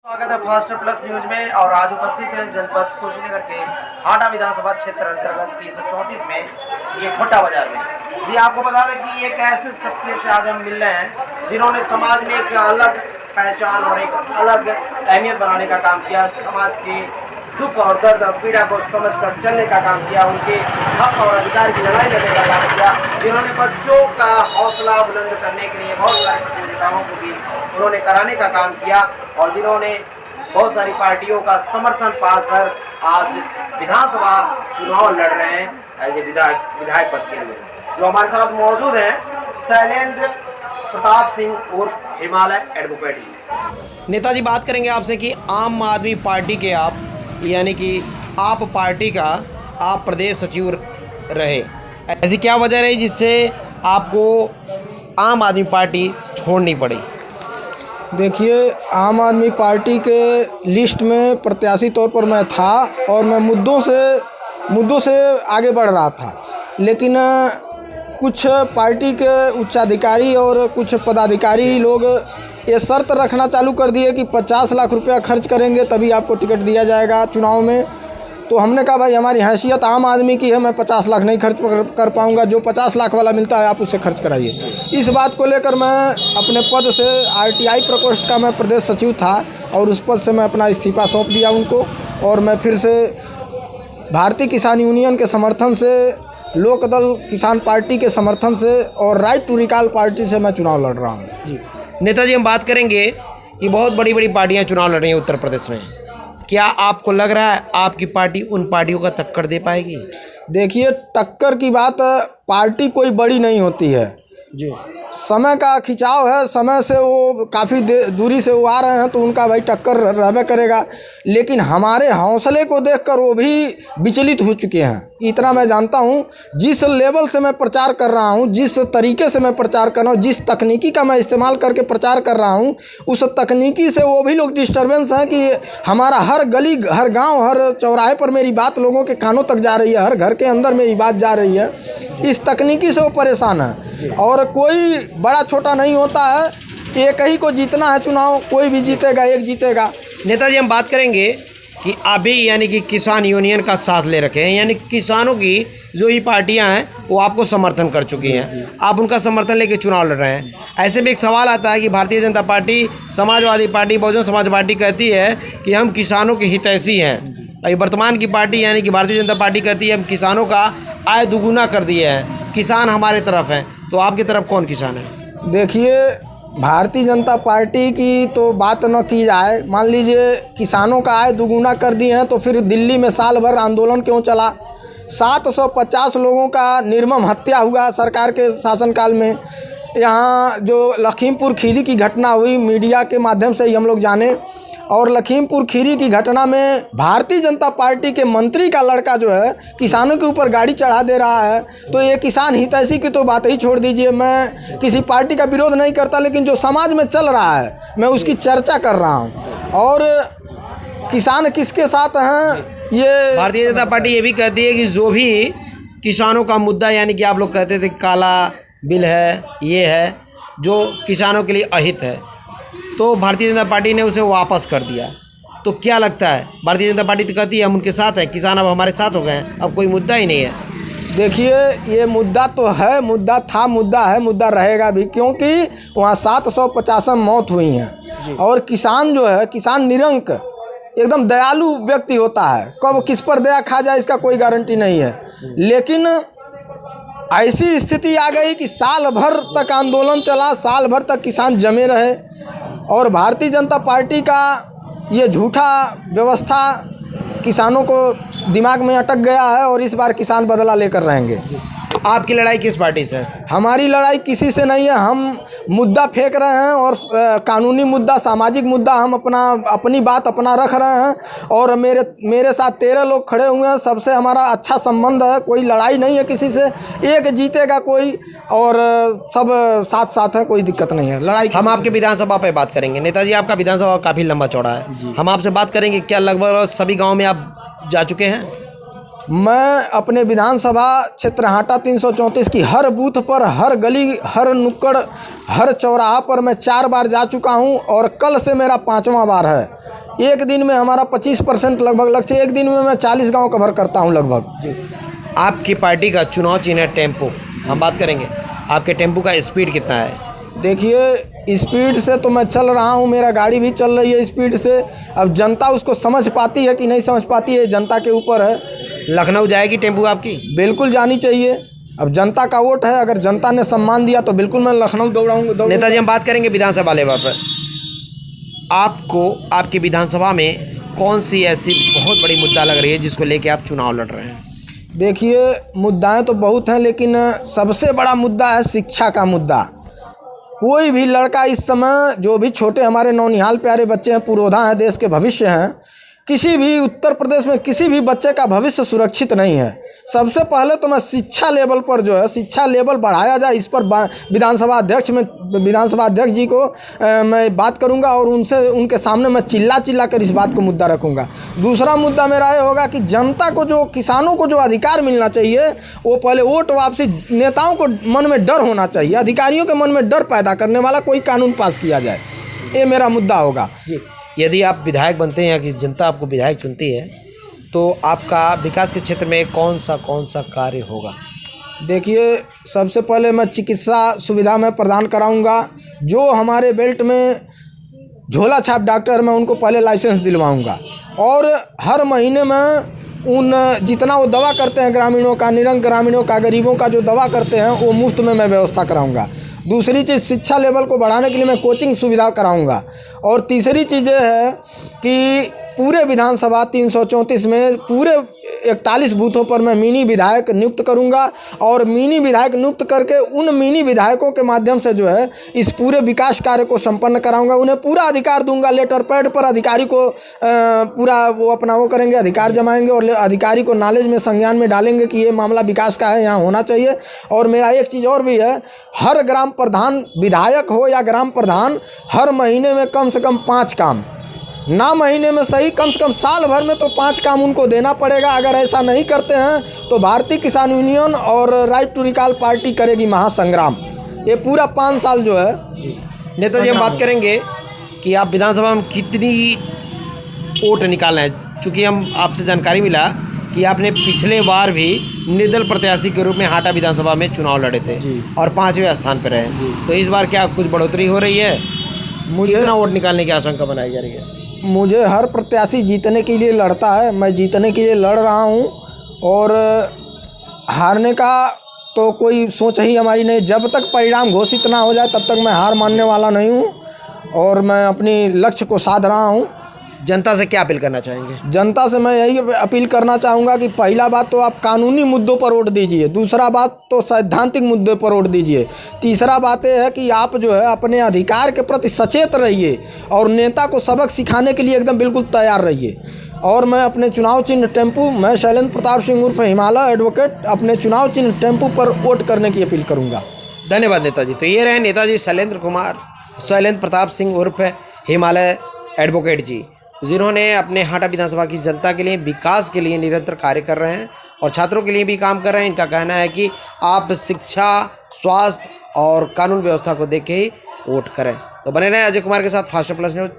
स्वागत है fast plus news में। और आज उपस्थित है जनपद कुशीनगर के हाटा विधानसभा क्षेत्र अंतर्गत 334 में ये खोटा बाजार में। जी आपको बता दें कि एक ऐसे शख्सियत से आज हम मिल रहे हैं जिन्होंने समाज में एक अलग पहचान और एक अलग अहमियत बनाने का काम किया। समाज के दुख और दर्द और पीड़ा को समझकर चलने का काम किया। उनके हक और अधिकार की लड़ाई लड़ने का काम किया। जिन्होंने बच्चों का हौसला बुलंद करने के लिए बहुत सारी प्रतियोगिताओं को भी उन्होंने कराने का काम किया और जिन्होंने बहुत सारी पार्टियों का समर्थन पाकर आज विधानसभा चुनाव लड़ रहे हैं एज ए विधायक पद के लिए। जो हमारे साथ मौजूद हैं शैलेंद्र प्रताप सिंह और हिमालय एडवोकेट। नेताजी बात करेंगे आपसे कि आम आदमी पार्टी के आप यानी कि आप पार्टी का आप प्रदेश सचिव रहे, ऐसी क्या वजह रही जिससे आपको आम आदमी पार्टी छोड़नी पड़ी? देखिए, आम आदमी पार्टी के लिस्ट में प्रत्याशी तौर पर मैं था और मैं मुद्दों से आगे बढ़ रहा था, लेकिन कुछ पार्टी के उच्चाधिकारी और कुछ पदाधिकारी लोग ये शर्त रखना चालू कर दिए कि 50 लाख रुपया खर्च करेंगे तभी आपको टिकट दिया जाएगा चुनाव में। तो हमने कहा भाई हमारी हैसियत आम आदमी की है, मैं 50 लाख नहीं खर्च कर पाऊंगा, जो 50 लाख वाला मिलता है आप उससे खर्च कराइए। इस बात को लेकर मैं अपने पद से आरटीआई प्रकोष्ठ का मैं प्रदेश सचिव था और उस पद से मैं अपना इस्तीफा सौंप दिया उनको और मैं फिर से भारतीय किसान यूनियन के समर्थन से, लोकदल किसान पार्टी के समर्थन से और राइट टू रिकॉल पार्टी से मैं चुनाव लड़ रहा हूँ। जी नेताजी, हम बात करेंगे कि बहुत बड़ी बड़ी पार्टियां चुनाव लड़ रही हैं उत्तर प्रदेश में। क्या आपको लग रहा है आपकी पार्टी उन पार्टियों का टक्कर दे पाएगी? देखिए, टक्कर की बात, पार्टी कोई बड़ी नहीं होती है जी। समय का खिंचाव है, समय से वो काफ़ी दूरी से वो आ रहे हैं तो उनका भाई टक्कर रहबे करेगा, लेकिन हमारे हौसले को देखकर वो भी विचलित हो चुके हैं। इतना मैं जानता हूँ, जिस लेवल से मैं प्रचार कर रहा हूँ, जिस तरीके से मैं प्रचार कर रहा हूँ, जिस तकनीकी का मैं इस्तेमाल करके प्रचार कर रहा हूँ, उस तकनीकी से वो भी लोग डिस्टर्बेंस हैं कि हमारा हर गली, हर गांव, हर चौराहे पर मेरी बात लोगों के कानों तक जा रही है, हर घर के अंदर मेरी बात जा रही है। इस तकनीकी से वो परेशान है और कोई बड़ा छोटा नहीं होता है, एक ही को जीतना है चुनाव, कोई भी जीतेगा, एक जीतेगा। नेताजी, हम बात करेंगे कि अभी यानी कि किसान यूनियन का साथ ले रखे हैं, यानी किसानों की जो ही पार्टियां हैं वो आपको समर्थन कर चुकी हैं, आप उनका समर्थन लेके चुनाव लड़ रहे हैं। ऐसे में एक सवाल आता है कि Bharatiya Janata party, Samajwadi party, Bahujan Samaj party कहती है कि हम किसानों के हितैषी हैं। वर्तमान की पार्टी यानी कि भारतीय जनता पार्टी कहती है हम किसानों का आय दुगुना कर दिए हैं, किसान हमारे तरफ हैं। तो आपकी तरफ कौन किसान है? देखिए, भारतीय जनता पार्टी की तो बात न की जाए, मान लीजिए किसानों का आय दुगुना कर दिए हैं तो फिर दिल्ली में साल भर आंदोलन क्यों चला? 750 लोगों का निर्मम हत्या हुआ सरकार के शासनकाल में। यहाँ जो लखीमपुर खीरी की घटना हुई, मीडिया के माध्यम से ही हम लोग जाने, और लखीमपुर खीरी की घटना में भारतीय जनता पार्टी के मंत्री का लड़का जो है किसानों के ऊपर गाड़ी चढ़ा दे रहा है। तो ये किसान हितैषी की तो बात ही छोड़ दीजिए, मैं किसी पार्टी का विरोध नहीं करता, लेकिन जो समाज में चल रहा है मैं उसकी चर्चा कर रहा हूँ। और किसान किसके साथ हैं, ये भारतीय जनता पार्टी ये भी कहती है कि जो भी किसानों का मुद्दा, यानी कि आप लोग कहते थे काला बिल है, ये है जो किसानों के लिए अहित है, तो भारतीय जनता पार्टी ने उसे वापस कर दिया। तो क्या लगता है, भारतीय जनता पार्टी तो कहती है हम उनके साथ हैं, किसान अब हमारे साथ हो गए हैं, अब कोई मुद्दा ही नहीं है। देखिए, ये मुद्दा तो है, मुद्दा था, मुद्दा है, मुद्दा रहेगा भी, क्योंकि वहाँ 750 मौत हुई हैं और किसान जो है, किसान निरंक एकदम दयालु व्यक्ति होता है, कब किस पर दया खा जाए इसका कोई गारंटी नहीं है। लेकिन ऐसी स्थिति आ गई कि साल भर तक आंदोलन चला, साल भर तक किसान जमे रहे और भारतीय जनता पार्टी का ये झूठा व्यवस्था किसानों को दिमाग में अटक गया है और इस बार किसान बदला लेकर रहेंगे। आपकी लड़ाई किस पार्टी से है? हमारी लड़ाई किसी से नहीं है, हम मुद्दा फेंक रहे हैं और कानूनी मुद्दा, सामाजिक मुद्दा हम अपनी बात अपना रख रहे हैं और मेरे साथ 13 लोग खड़े हुए हैं, सबसे हमारा अच्छा संबंध है, कोई लड़ाई नहीं है किसी से, एक जीतेगा कोई और सब साथ साथ हैं, कोई दिक्कत नहीं है। लड़ाई हम आपके विधानसभा पे बात करेंगे। नेताजी, आपका विधानसभा काफ़ी लंबा चौड़ा है, हम आपसे बात करेंगे क्या लगभग सभी गाँव में आप जा चुके हैं? मैं अपने विधानसभा क्षेत्र हाटा 334 की हर बूथ पर, हर गली, हर नुक्कड़, हर चौराहा पर मैं 4 बार जा चुका हूं और कल से मेरा 5वां बार है। एक दिन में हमारा 25% लगभग लक्ष्य, एक दिन में मैं 40 गांव कवर करता हूं लगभग। जी। आपकी पार्टी का चुनाव चिन्ह है टेम्पो, हम बात करेंगे आपके टेम्पो का स्पीड कितना है? देखिए, स्पीड से तो मैं चल रहा हूँ, मेरा गाड़ी भी चल रही है स्पीड से। अब जनता उसको समझ पाती है कि नहीं समझ पाती है, जनता के ऊपर है। लखनऊ जाएगी टेम्पो आपकी? बिल्कुल जानी चाहिए। अब जनता का वोट है, अगर जनता ने सम्मान दिया तो बिल्कुल मैं लखनऊ दौड़ाऊंगा। नेताजी, हम बात करेंगे विधानसभा लेवल पर। आपको आपकी विधानसभा में कौन सी ऐसी बहुत बड़ी मुद्दा लग रही है जिसको लेके आप चुनाव लड़ रहे हैं? देखिए, मुद्दाएं तो बहुत हैं, लेकिन सबसे बड़ा मुद्दा है शिक्षा का मुद्दा। कोई भी लड़का इस समय, जो भी छोटे हमारे नौनिहाल प्यारे बच्चे हैं, पुरोधा हैं, देश के भविष्य हैं, किसी भी उत्तर प्रदेश में किसी भी बच्चे का भविष्य सुरक्षित नहीं है। सबसे पहले तो मैं शिक्षा लेवल पर जो है, शिक्षा लेवल बढ़ाया जाए, इस पर विधानसभा अध्यक्ष जी को मैं बात करूंगा और उनके सामने मैं चिल्ला कर इस बात को मुद्दा रखूंगा। दूसरा मुद्दा मेरा ये होगा कि जनता को, जो किसानों को जो अधिकार मिलना चाहिए, वो पहले वोट वापसी, नेताओं को मन में डर होना चाहिए, अधिकारियों के मन में डर पैदा करने वाला कोई कानून पास किया जाए, ये मेरा मुद्दा होगा। जी। यदि आप विधायक बनते हैं या कि जनता आपको विधायक चुनती है तो आपका विकास के क्षेत्र में कौन सा कार्य होगा? देखिए, सबसे पहले मैं चिकित्सा सुविधा में प्रदान कराऊंगा। जो हमारे बेल्ट में झोला छाप डॉक्टर, मैं उनको पहले लाइसेंस दिलवाऊंगा और हर महीने में जितना वो दवा करते हैं ग्रामीणों का, निरंक ग्रामीणों का, गरीबों का जो दवा करते हैं, वो मुफ्त में मैं व्यवस्था कराऊंगा। दूसरी चीज़, शिक्षा लेवल को बढ़ाने के लिए मैं कोचिंग सुविधा कराऊंगा। और तीसरी चीज़ ये है कि पूरे विधानसभा 334 में पूरे 41 बूथों पर मैं मिनी विधायक नियुक्त करूंगा और मिनी विधायक नियुक्त करके उन मिनी विधायकों के माध्यम से जो है इस पूरे विकास कार्य को संपन्न कराऊंगा। उन्हें पूरा अधिकार दूंगा, लेटर पैड पर अधिकारी को पूरा वो अपना वो करेंगे, अधिकार जमाएंगे और अधिकारी को नॉलेज में, संज्ञान में डालेंगे कि ये मामला विकास का है, यहाँ होना चाहिए। और मेरा एक चीज़ और भी है, हर ग्राम प्रधान, विधायक हो या ग्राम प्रधान, हर महीने में कम से कम 5 काम, ना महीने में सही, कम से कम साल भर में तो 5 काम उनको देना पड़ेगा। अगर ऐसा नहीं करते हैं तो भारतीय किसान यूनियन और राइट टू रिकॉल पार्टी करेगी महासंग्राम। ये पूरा 5 साल जो है। नेताजी, हम बात करेंगे कि आप विधानसभा में कितनी वोट निकाले हैं, चूँकि हम आपसे जानकारी मिला कि आपने पिछले बार भी निर्दल प्रत्याशी के रूप में हाटा विधानसभा में चुनाव लड़े थे और 5वें स्थान पर रहे। तो इस बार क्या कुछ बढ़ोतरी हो रही है? मुझे कितना वोट निकालने की आशंका बनाई जा रही है? मुझे हर प्रत्याशी जीतने के लिए लड़ता है, मैं जीतने के लिए लड़ रहा हूं और हारने का तो कोई सोच ही हमारी नहीं। जब तक परिणाम घोषित ना हो जाए तब तक मैं हार मानने वाला नहीं हूं और मैं अपनी लक्ष्य को साध रहा हूं। जनता से क्या अपील करना चाहेंगे? जनता से मैं यही अपील करना चाहूँगा कि पहला बात तो आप कानूनी मुद्दों पर वोट दीजिए, दूसरा बात तो सैद्धांतिक मुद्दे पर वोट दीजिए, तीसरा बात यह है कि आप जो है अपने अधिकार के प्रति सचेत रहिए और नेता को सबक सिखाने के लिए एकदम बिल्कुल तैयार रहिए। और मैं अपने चुनाव चिन्ह टेम्पू, मैं शैलेंद्र प्रताप सिंह उर्फ हिमालय एडवोकेट, अपने चुनाव चिन्ह टेम्पू पर वोट करने की अपील करूँगा। धन्यवाद नेताजी। तो ये रहे नेताजी शैलेंद्र प्रताप सिंह उर्फ हिमालय एडवोकेट जी, जिन्होंने अपने हाटा विधानसभा की जनता के लिए, विकास के लिए निरंतर कार्य कर रहे हैं और छात्रों के लिए भी काम कर रहे हैं। इनका कहना है कि आप शिक्षा, स्वास्थ्य और कानून व्यवस्था को देख के ही वोट करें। तो बने रहें अजय कुमार के साथ, फास्ट प्लस न्यूज।